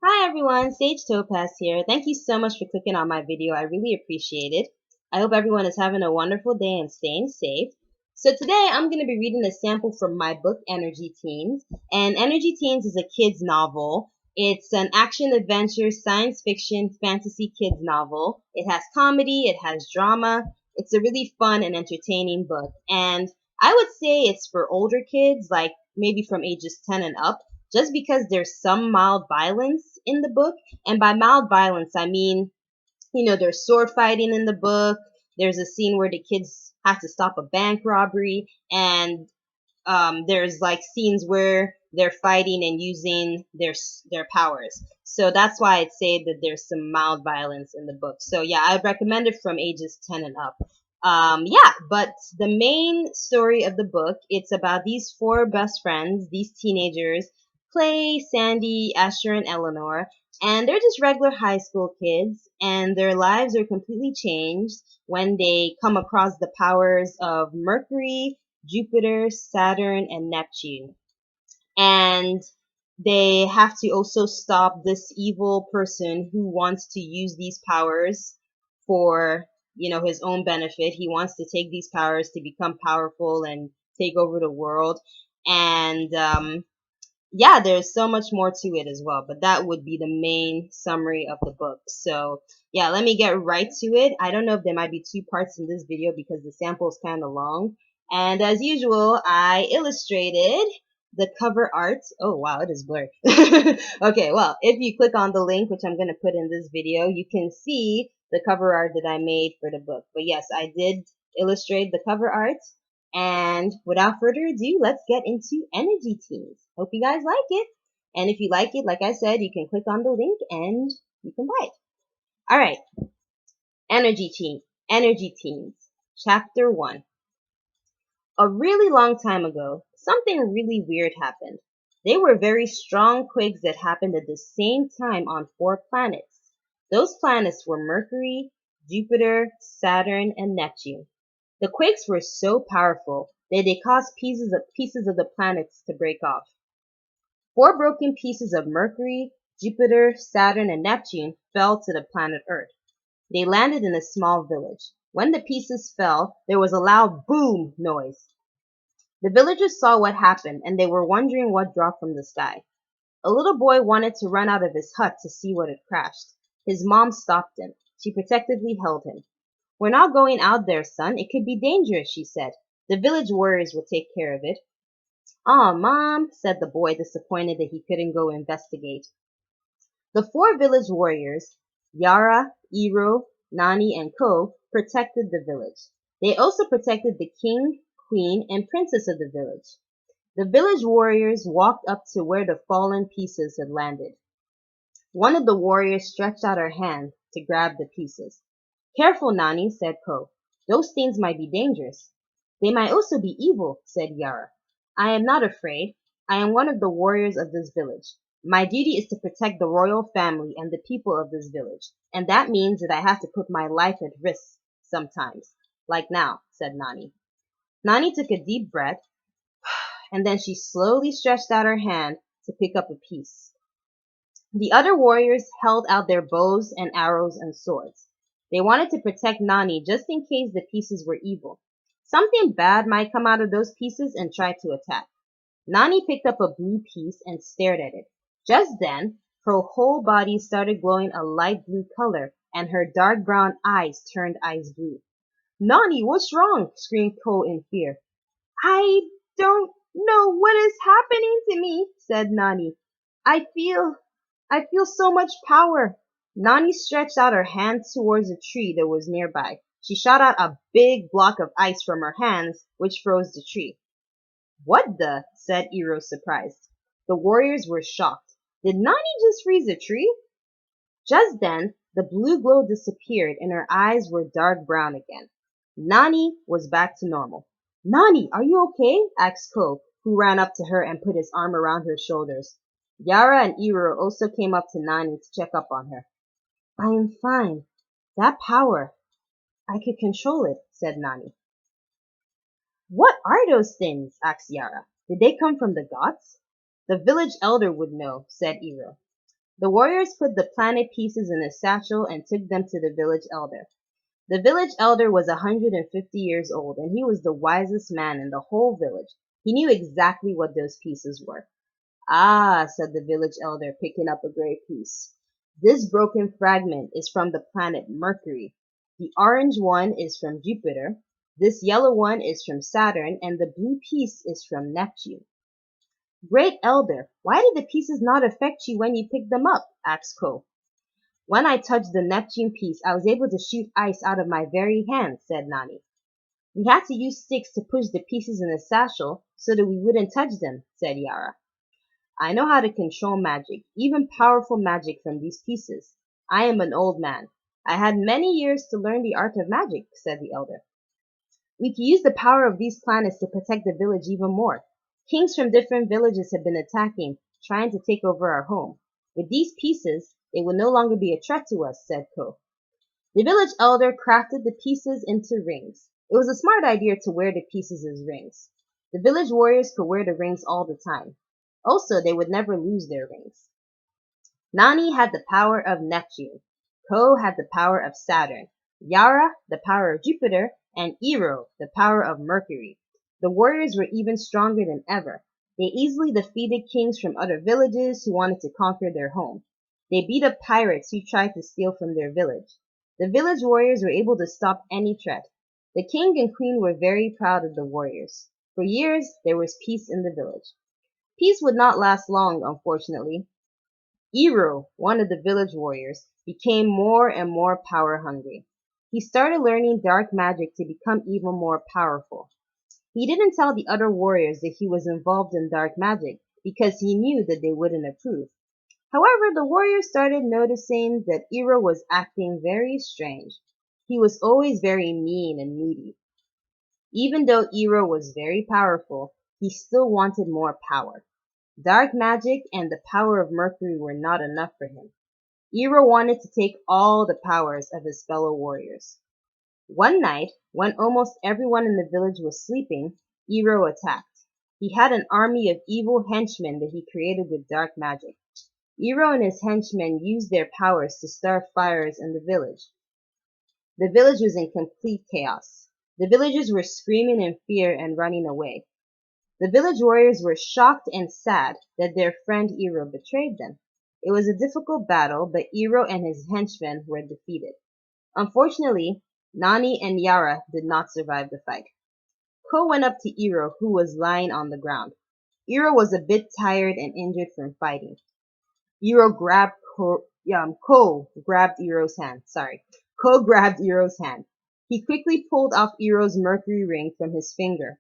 Hi everyone, Sage Topaz here. Thank you so much for clicking on my video. I really appreciate it. I hope everyone is having a wonderful day and staying safe. So today I'm going to be reading a sample from my book, Energy Teens. And Energy Teens is a kids novel. It's an action adventure, science fiction, fantasy kids novel. It has comedy, it has drama. It's a really fun and entertaining book. And I would say it's for older kids, like maybe from ages 10 and up, just because there's some mild violence in the book. And by mild violence, I mean, there's sword fighting in the book. There's a scene where the kids have to stop a bank robbery, and there's like scenes where they're fighting and using their powers. So that's why I'd say that there's some mild violence in the book. So yeah, I'd recommend it from ages 10 and up. Yeah, but the main story of the book, it's about these four best friends, these teenagers, Clay, Sandy, Asher, and Eleanor, and they're just regular high school kids, and their lives are completely changed when they come across the powers of Mercury, Jupiter, Saturn, and Neptune. And they have to also stop this evil person who wants to use these powers for, his own benefit. He wants to take these powers to become powerful and take over the world. And yeah, there's so much more to it as well, but that would be the main summary of the book. So yeah, let me get right to it. I don't know if there might be two parts in this video because the sample is kind of long. And as usual, I illustrated the cover art. Oh wow, it is blurred. Okay, well, if you click on the link, which I'm going to put in this video, you can see the cover art that I made for the book. But yes, I did illustrate the cover art. And without further ado, let's get into Energy Teens. Hope you guys like it. And if you like it, like I said, you can click on the link and you can buy it. All right. Energy Teens. Chapter 1. A really long time ago, something really weird happened. They were very strong quakes that happened at the same time on four planets. Those planets were Mercury, Jupiter, Saturn, and Neptune. The quakes were so powerful that they caused pieces of the planets to break off. Four broken pieces of Mercury, Jupiter, Saturn, and Neptune fell to the planet Earth. They landed in a small village. When the pieces fell, there was a loud boom noise. The villagers saw what happened, and they were wondering what dropped from the sky. A little boy wanted to run out of his hut to see what had crashed. His mom stopped him. She protectively held him. "We're not going out there, son. It could be dangerous," she said. "The village warriors will take care of it." "Aw, Mom," said the boy, disappointed that he couldn't go investigate. The four village warriors, Yara, Iro, Nani, and Ko, protected the village. They also protected the king, queen, and princess of the village. The village warriors walked up to where the fallen pieces had landed. One of the warriors stretched out her hand to grab the pieces. "Careful, Nani," said Ko. "Those things might be dangerous." "They might also be evil," said Yara. "I am not afraid. I am one of the warriors of this village. My duty is to protect the royal family and the people of this village, and that means that I have to put my life at risk sometimes. Like now," said Nani. Nani took a deep breath, and then she slowly stretched out her hand to pick up a piece. The other warriors held out their bows and arrows and swords. They wanted to protect Nani just in case the pieces were evil. Something bad might come out of those pieces and try to attack. Nani picked up a blue piece and stared at it. Just then, her whole body started glowing a light blue color, and her dark brown eyes turned ice blue. "Nani, what's wrong?" screamed Ko in fear. "I don't know what is happening to me," said Nani. I feel I feel so much power." Nani stretched out her hand towards a tree that was nearby. She shot out a big block of ice from her hands, which froze the tree. "What the?" said Iro, surprised. The warriors were shocked. Did Nani just freeze a tree? Just then, the blue glow disappeared and her eyes were dark brown again. Nani was back to normal. "Nani, are you okay?" asked Ko, who ran up to her and put his arm around her shoulders. Yara and Iro also came up to Nani to check up on her. "I am fine. That power, I could control it," said Nani. "What are those things?" asked Yara. "Did they come from the gods?" "The village elder would know," said Iro. The warriors put the planet pieces in a satchel and took them to the village elder. The village elder was 150 years old, and he was the wisest man in the whole village. He knew exactly what those pieces were. Ah, said the village elder, picking up a gray piece. This broken fragment is from the planet Mercury. The orange one is from Jupiter. This yellow one is from Saturn, and the blue piece is from Neptune. Great elder, why did the pieces not affect you when you picked them up? Asked Ko. When I touched the Neptune piece, I was able to shoot ice out of my very hand, said Nani. We had to use sticks to push the pieces in the satchel so that we wouldn't touch them, said Yara. I know how to control magic, even powerful magic from these pieces. I am an old man. I had many years to learn the art of magic, said the elder. We can use the power of these planets to protect the village even more. Kings from different villages have been attacking, trying to take over our home. With these pieces, they will no longer be a threat to us, said Ko. The village elder crafted the pieces into rings. It was a smart idea to wear the pieces as rings. The village warriors could wear the rings all the time. Also, they would never lose their rings. Nani had the power of Neptune. Ko had the power of Saturn. Yara, the power of Jupiter, and Iro, the power of Mercury. The warriors were even stronger than ever. They easily defeated kings from other villages who wanted to conquer their home. They beat up pirates who tried to steal from their village. The village warriors were able to stop any threat. The king and queen were very proud of the warriors. For years, there was peace in the village. Peace would not last long, unfortunately. Iro, one of the village warriors, became more and more power hungry. He started learning dark magic to become even more powerful. He didn't tell the other warriors that he was involved in dark magic because he knew that they wouldn't approve. However, the warriors started noticing that Iro was acting very strange. He was always very mean and moody. Even though Iro was very powerful, he still wanted more power. Dark magic and the power of Mercury were not enough for him. Iro wanted to take all the powers of his fellow warriors. One night, when almost everyone in the village was sleeping, Iro attacked. He had an army of evil henchmen that he created with dark magic. Iro and his henchmen used their powers to start fires in the village. The village was in complete chaos. The villagers were screaming in fear and running away. The village warriors were shocked and sad that their friend Iro betrayed them. It was a difficult battle, but Iro and his henchmen were defeated. Unfortunately, Nani and Yara did not survive the fight. Ko went up to Iro, who was lying on the ground. Iro was a bit tired and injured from fighting. Ko grabbed Iro's hand. Ko grabbed Iro's hand. He quickly pulled off Iro's mercury ring from his finger.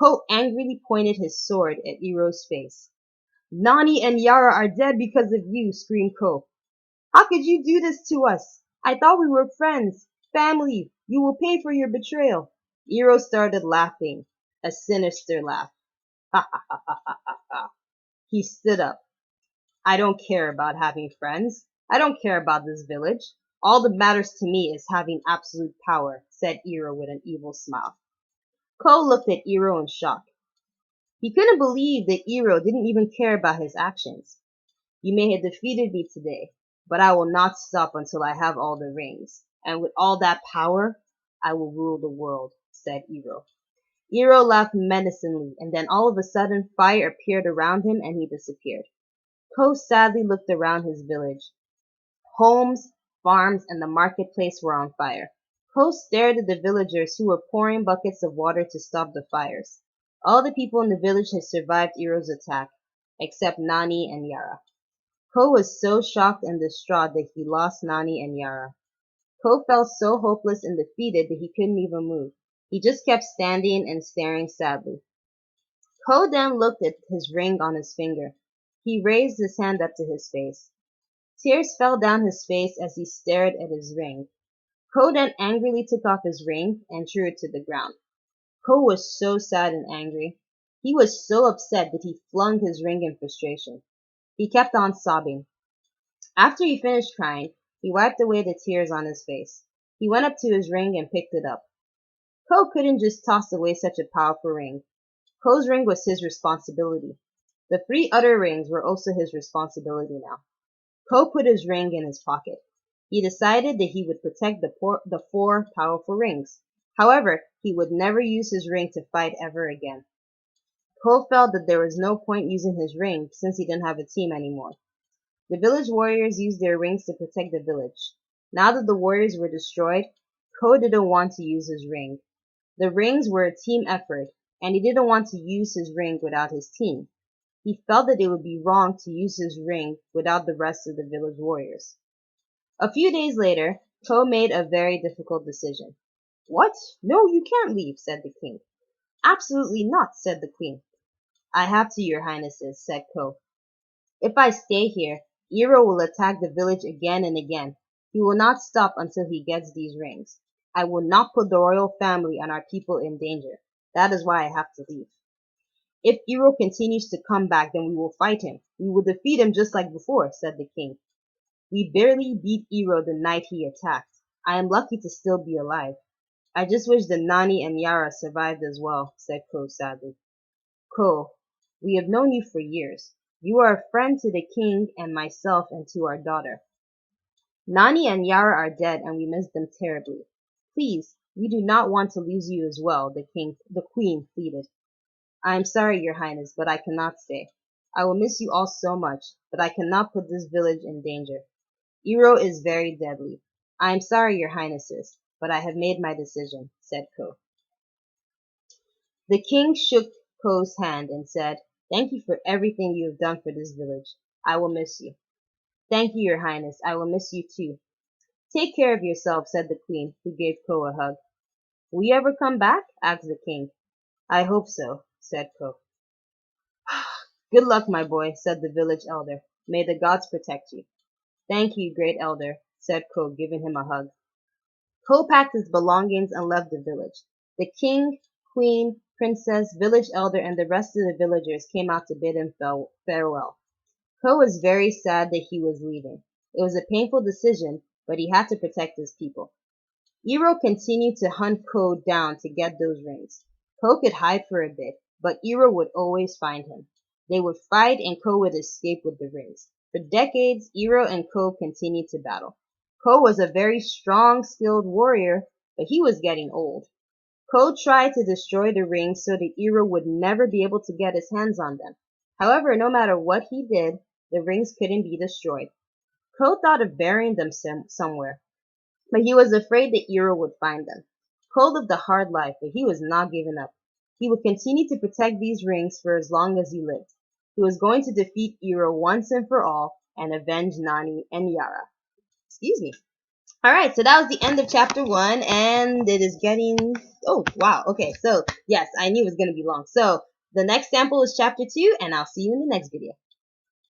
Ko angrily pointed his sword at Iro's face. Nani and Yara are dead because of you, screamed Ko. How could you do this to us? I thought we were friends, family. You will pay for your betrayal. Iro started laughing, a sinister laugh. Ha ha ha ha ha ha ha. He stood up. I don't care about having friends. I don't care about this village. All that matters to me is having absolute power, said Iro with an evil smile. Ko looked at Iro in shock. He couldn't believe that Iro didn't even care about his actions. You may have defeated me today, but I will not stop until I have all the rings. And with all that power, I will rule the world, said Iro. Iro laughed menacingly, and then all of a sudden fire appeared around him and he disappeared. Ko sadly looked around his village. Homes, farms, and the marketplace were on fire. Ko stared at the villagers who were pouring buckets of water to stop the fires. All the people in the village had survived Iro's attack, except Nani and Yara. Ko was so shocked and distraught that he lost Nani and Yara. Ko felt so hopeless and defeated that he couldn't even move. He just kept standing and staring sadly. Ko then looked at his ring on his finger. He raised his hand up to his face. Tears fell down his face as he stared at his ring. Ko then angrily took off his ring and threw it to the ground. Ko was so sad and angry. He was so upset that he flung his ring in frustration. He kept on sobbing. After he finished crying, he wiped away the tears on his face. He went up to his ring and picked it up. Ko couldn't just toss away such a powerful ring. Ko's ring was his responsibility. The 3 other rings were also his responsibility now. Ko put his ring in his pocket. He decided that he would protect the four powerful rings. However, he would never use his ring to fight ever again. Ko felt that there was no point using his ring since he didn't have a team anymore. The village warriors used their rings to protect the village. Now that the warriors were destroyed, Ko didn't want to use his ring. The rings were a team effort, and he didn't want to use his ring without his team. He felt that it would be wrong to use his ring without the rest of the village warriors. A few days later, Ko made a very difficult decision. What? No, you can't leave, said the king. Absolutely not, said the queen. I have to, your highnesses, said Ko. If I stay here, Iro will attack the village again and again. He will not stop until he gets these rings. I will not put the royal family and our people in danger. That is why I have to leave. If Iro continues to come back, then we will fight him. We will defeat him just like before, said the king. We barely beat Iro the night he attacked. I am lucky to still be alive. I just wish that Nani and Yara survived as well, said Ko sadly. Ko, we have known you for years. You are a friend to the king and myself and to our daughter. Nani and Yara are dead and we miss them terribly. Please, we do not want to lose you as well, the queen pleaded. I am sorry, your highness, but I cannot stay. I will miss you all so much, but I cannot put this village in danger. Iro is very deadly. I am sorry, your highnesses, but I have made my decision, said Ko. The king shook Ko's hand and said, Thank you for everything you have done for this village. I will miss you. Thank you, your highness. I will miss you too. Take care of yourself, said the queen, who gave Ko a hug. Will you ever come back? Asked the king. I hope so, said Ko. Good luck, my boy, said the village elder. May the gods protect you. Thank you, great elder, said Ko, giving him a hug. Ko packed his belongings and left the village. The king, queen, princess, village elder, and the rest of the villagers came out to bid him farewell. Ko was very sad that he was leaving. It was a painful decision, but he had to protect his people. Iro continued to hunt Ko down to get those rings. Ko could hide for a bit, but Iro would always find him. They would fight and Ko would escape with the rings. For decades, Iro and Ko continued to battle. Ko was a very strong, skilled warrior, but he was getting old. Ko tried to destroy the rings so that Iro would never be able to get his hands on them. However, no matter what he did, the rings couldn't be destroyed. Ko thought of burying them somewhere, but he was afraid that Iro would find them. Ko lived a hard life, but he was not giving up. He would continue to protect these rings for as long as he lived. He was going to defeat Iro once and for all and avenge Nani and Yara. Excuse me. Alright, so that was the end of chapter 1, and it is getting... Oh, wow, okay, so, yes, I knew it was going to be long. So, the next sample is chapter 2, and I'll see you in the next video.